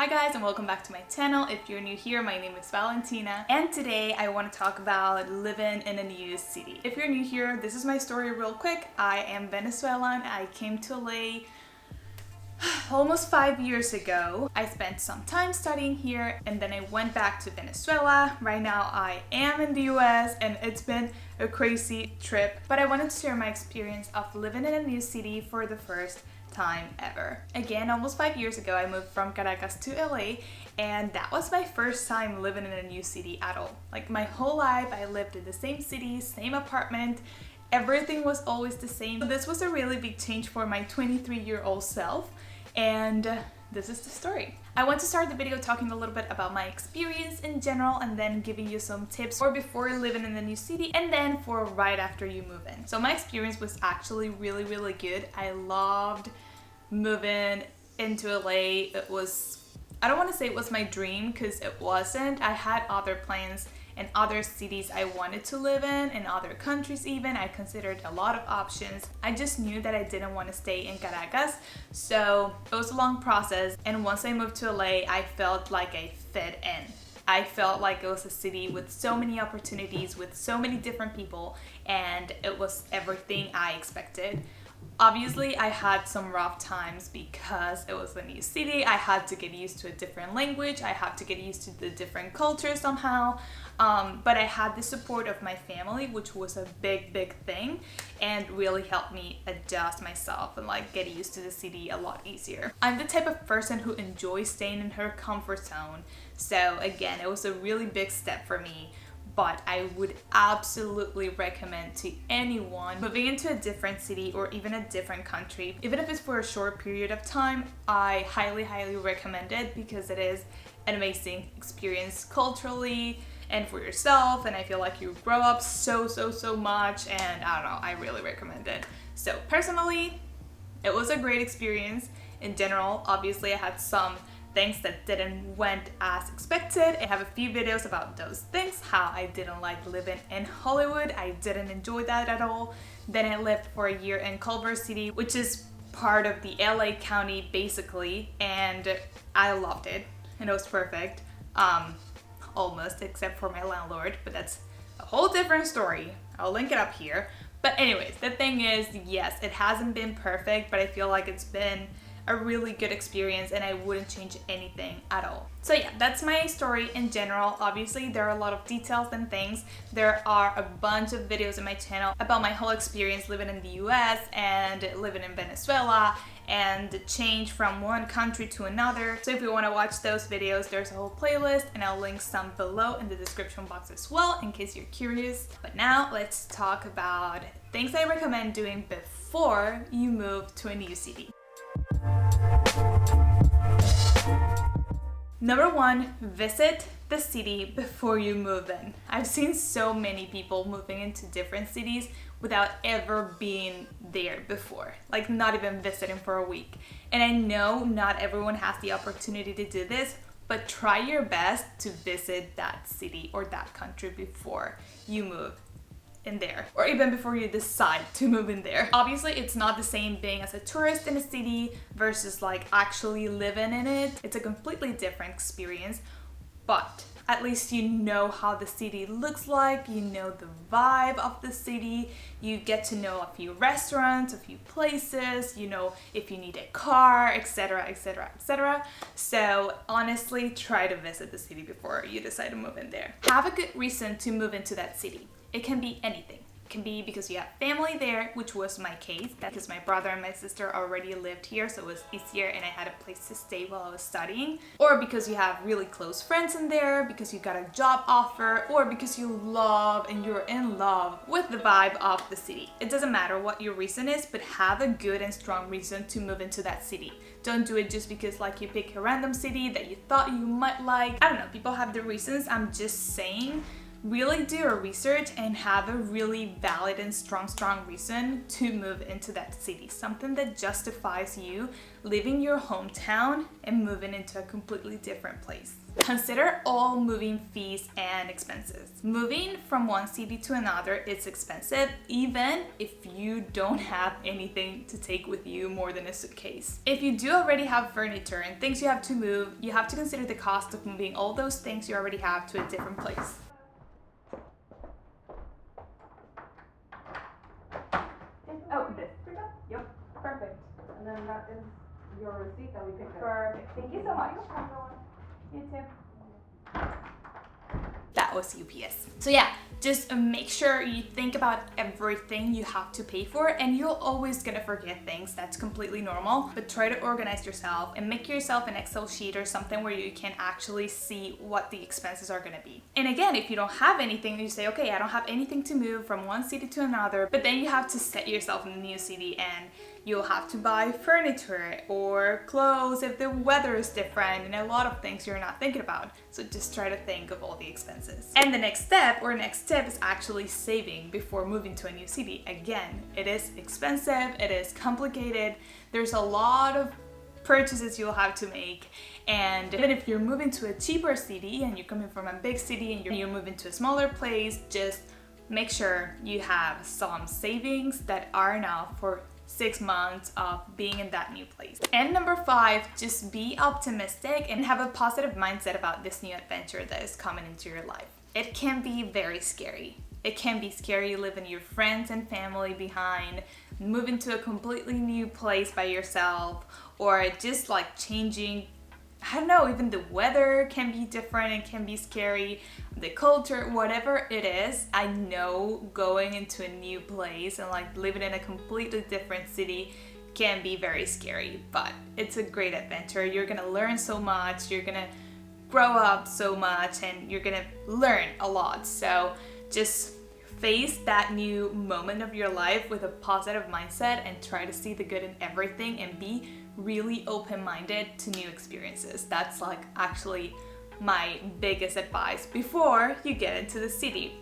Hi guys and welcome back to my channel. If you're new here, my name is Valentina and today I want to talk about living in a new city. If you're new here, this is my story real quick. I am Venezuelan. I came to LA almost 5 years ago. I spent some time studying here and then I went back to Venezuela. Right now I am in the US and it's been a crazy trip, but I wanted to share my experience of living in a new city for the first time ever. Again, almost 5 years ago I moved from Caracas to LA and that was my first time living in a new city at all. Like my whole life I lived in the same city, same apartment, everything was always the same. So this was a really big change for my 23-year-old self and this is the story. I want to start the video talking a little bit about my experience in general and then giving you some tips for before living in the new city and then for right after you move in. So my experience was actually really good. I loved moving into LA. It was, I don't want to say it was my dream because it wasn't. I had other plans in other cities I wanted to live in other countries even. I considered a lot of options. I just knew that I didn't want to stay in Caracas, so it was a long process, and once I moved to LA, I felt like I fit in. I felt like it was a city with so many opportunities, with so many different people, and it was everything I expected. Obviously, I had some rough times because it was a new city. I had to get used to a different language. I had to get used to the different culture somehow. But I had the support of my family, which was a big thing and really helped me adjust myself and like get used to the city a lot easier. I'm the type of person who enjoys staying in her comfort zone. So again, it was a really big step for me. But I would absolutely recommend to anyone moving into a different city or even a different country, even if it's for a short period of time, I highly recommend it because it is an amazing experience culturally and for yourself, and I feel like you grow up so much, and I don't know, I really recommend it. So personally, it was a great experience. In general, obviously I had some things that didn't went as expected. I have a few videos about those things, how I didn't like living in Hollywood. I didn't enjoy that at all. Then I lived for a year in Culver City, which is part of the LA County basically, and I loved it and it was perfect. Almost, except for my landlord, but that's a whole different story. I'll link it up here. But anyways, the thing is, yes, it hasn't been perfect, but I feel like it's been a really good experience and I wouldn't change anything at all. So yeah, that's my story in general. Obviously there are a lot of details and things. There are a bunch of videos in my channel about my whole experience living in the US and living in Venezuela and the change from one country to another. So if you want to watch those videos, there's a whole playlist and I'll link some below in the description box as well in case you're curious. But now let's talk about things I recommend doing before you move to a new city. Number one, visit the city before you move in. I've seen so many people moving into different cities without ever being there before, like not even visiting for a week. And I know not everyone has the opportunity to do this, but try your best to visit that city or that country before you move in there, or even before you decide to move in there. Obviously it's not the same being as a tourist in a city versus like actually living in it. It's a completely different experience, but at least you know how the city looks like, you know the vibe of the city, you get to know a few restaurants, a few places, you know if you need a car, etc. So honestly, try to visit the city before you decide to move in there. Have a good reason to move into that city. It can be anything. It can be because you have family there, which was my case, because my brother and my sister already lived here, so it was easier and I had a place to stay while I was studying. Or because you have really close friends in there, because you got a job offer, or because you love and you're in love with the vibe of the city. It doesn't matter what your reason is, but have a good and strong reason to move into that city. Don't do it just because like you pick a random city that you thought you might like. I don't know, people have their reasons. I'm just saying, really do your research and have a really valid and strong reason to move into that city. Something that justifies you leaving your hometown and moving into a completely different place. Consider all moving fees and expenses. Moving from one city to another is expensive, even if you don't have anything to take with you more than a suitcase. If you do already have furniture and things you have to move, you have to consider the cost of moving all those things you already have to a different place. Oh, this. Yep, perfect. And then that is your receipt that we picked up. Perfect. Thank you so much. You too. That was UPS. So yeah, just make sure you think about everything you have to pay for, and you're always gonna forget things. That's completely normal, but try to organize yourself and make yourself an Excel sheet or something where you can actually see what the expenses are gonna be. And again, if you don't have anything, you say, okay, I don't have anything to move from one city to another, but then you have to set yourself in a new city and you'll have to buy furniture or clothes if the weather is different, and a lot of things you're not thinking about. So just try to think of all the expenses. And the next step is actually saving before moving to a new city. Again, it is expensive, it is complicated, there's a lot of purchases you'll have to make, and even if you're moving to a cheaper city and you're coming from a big city and you're moving to a smaller place, just make sure you have some savings that are enough for 6 months of being in that new place. And number 5, just be optimistic and have a positive mindset about this new adventure that is coming into your life. It can be very scary. It can be scary leaving your friends and family behind, moving to a completely new place by yourself, or just like changing, I don't know, even the weather can be different and can be scary, the culture, whatever it is. I know going into a new place and like living in a completely different city can be very scary, but it's a great adventure. You're gonna learn so much, you're gonna grow up so much, and you're gonna learn a lot. So just face that new moment of your life with a positive mindset and try to see the good in everything and be really open-minded to new experiences. That's like actually my biggest advice before you get into the city.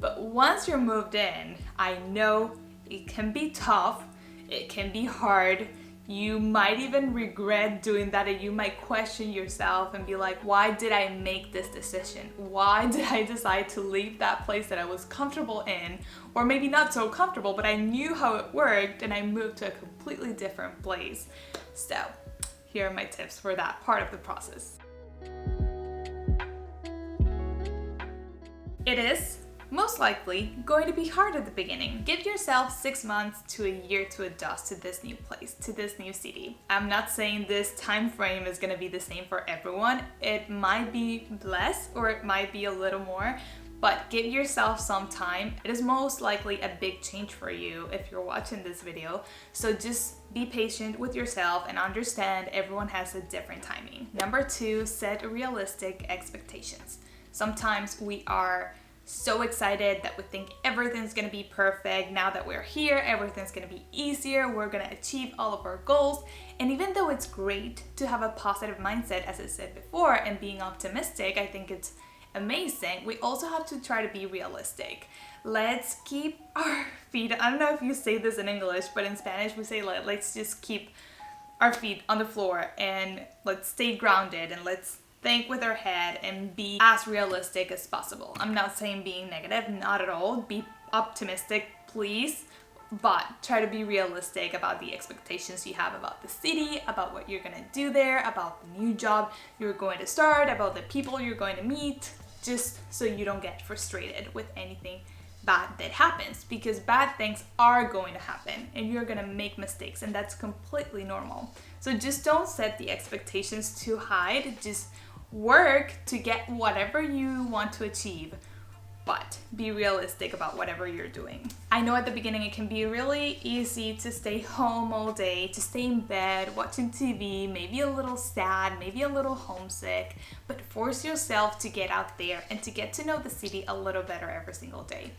But once you're moved in, I know it can be tough, it can be hard. You might even regret doing that, and you might question yourself and be like, why did I make this decision? Why did I decide to leave that place that I was comfortable in, or maybe not so comfortable, but I knew how it worked, and I moved to a completely different place? So here are my tips for that part of the process. It is most likely going to be hard at the beginning. Give yourself 6 months to a year to adjust to this new place, to this new city. I'm not saying this time frame is gonna be the same for everyone. It might be less or it might be a little more, but give yourself some time. It is most likely a big change for you if you're watching this video. So just be patient with yourself and understand everyone has a different timing. Number 2, set realistic expectations. Sometimes we are so excited that we think everything's gonna be perfect. Now that we're here, everything's gonna be easier, we're gonna achieve all of our goals. And even though it's great to have a positive mindset, as I said before, and being optimistic, I think it's amazing, we also have to try to be realistic. Let's keep our feet, I don't know if you say this in English, but in Spanish we say let's just keep our feet on the floor and let's stay grounded, and let's think with our head and be as realistic as possible. I'm not saying being negative, not at all. Be optimistic, please, but try to be realistic about the expectations you have about the city, about what you're gonna do there, about the new job you're going to start, about the people you're going to meet, just so you don't get frustrated with anything bad that happens, because bad things are going to happen and you're gonna make mistakes, and that's completely normal. So just don't set the expectations too high. Just work to get whatever you want to achieve, but be realistic about whatever you're doing. I know at the beginning it can be really easy to stay home all day, to stay in bed watching TV, maybe a little sad, maybe a little homesick, but force yourself to get out there and to get to know the city a little better every single day.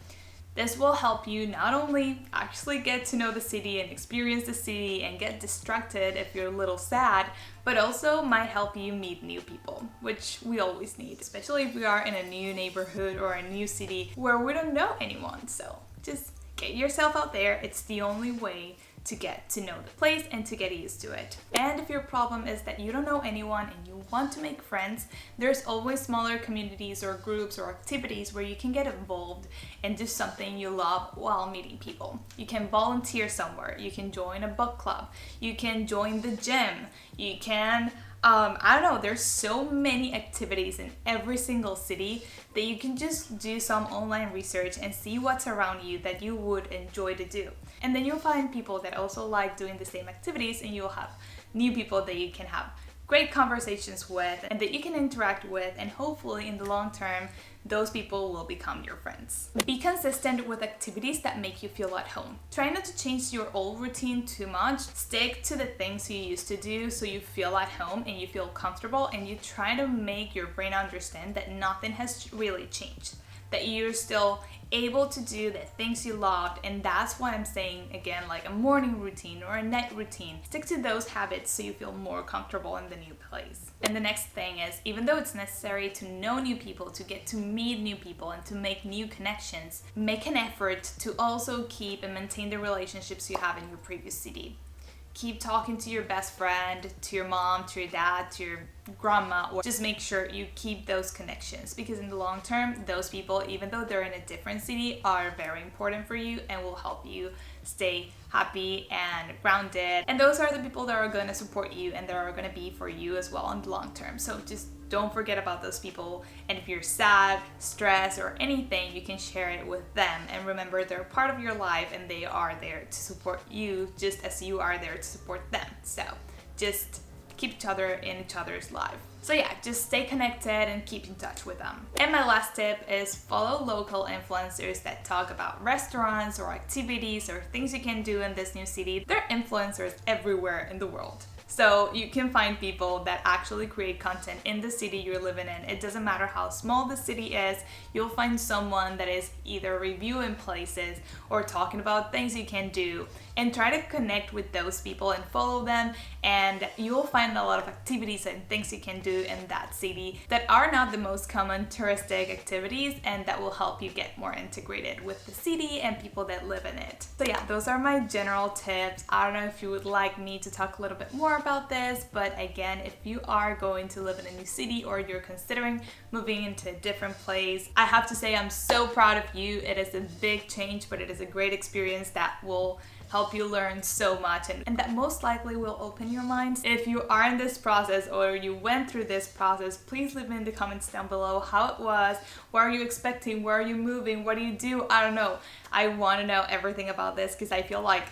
This will help you not only actually get to know the city and experience the city and get distracted if you're a little sad, but also might help you meet new people, which we always need, especially if we are in a new neighborhood or a new city where we don't know anyone. So just get yourself out there. It's the only way to get to know the place and to get used to it. And if your problem is that you don't know anyone and you want to make friends, there's always smaller communities or groups or activities where you can get involved and do something you love while meeting people. You can volunteer somewhere, you can join a book club, you can join the gym, you can I don't know, there's so many activities in every single city that you can just do some online research and see what's around you that you would enjoy to do. And then you'll find people that also like doing the same activities, and you'll have new people that you can have great conversations with and that you can interact with, and hopefully in the long term those people will become your friends. Be consistent with activities that make you feel at home. Try not to change your old routine too much. Stick to the things you used to do so you feel at home and you feel comfortable, and you try to make your brain understand that nothing has really changed, that you're still able to do the things you loved. And that's why I'm saying again, like a morning routine or a night routine. Stick to those habits so you feel more comfortable in the new place. And the next thing is, even though it's necessary to know new people, to get to meet new people and to make new connections, make an effort to also keep and maintain the relationships you have in your previous city. Keep talking to your best friend, to your mom, to your dad, to your grandma, or just make sure you keep those connections, because in the long term, those people, even though they're in a different city, are very important for you and will help you stay happy and grounded. And those are the people that are going to support you and that are going to be for you as well in the long term. So just don't forget about those people. And if you're sad, stressed, or anything, you can share it with them. And remember, they're part of your life and they are there to support you just as you are there to support them. So just keep each other in each other's life. So yeah, just stay connected and keep in touch with them. And my last tip is follow local influencers that talk about restaurants or activities or things you can do in this new city. There are influencers everywhere in the world. So you can find people that actually create content in the city you're living in. It doesn't matter how small the city is, you'll find someone that is either reviewing places or talking about things you can do, and try to connect with those people and follow them, and you'll find a lot of activities and things you can do in that city that are not the most common touristic activities, and that will help you get more integrated with the city and people that live in it. So yeah, those are my general tips. I don't know if you would like me to talk a little bit more about this, but again, if you are going to live in a new city or you're considering moving into a different place, I have to say I'm so proud of you. It is a big change, but it is a great experience that will help you learn so much, and that most likely will open your minds. If you are in this process or you went through this process, please leave me in the comments down below how it was, what are you expecting, where are you moving, what do you do, I don't know. I want to know everything about this, because I feel like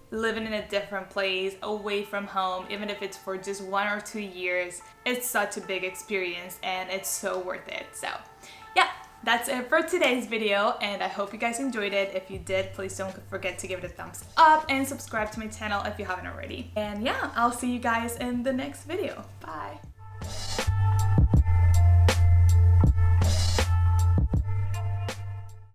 living in a different place, away from home, even if it's for just 1 or 2 years, it's such a big experience and it's so worth it. So yeah, that's it for today's video, and I hope you guys enjoyed it. If you did, please don't forget to give it a thumbs up and subscribe to my channel if you haven't already. And yeah, I'll see you guys in the next video. Bye!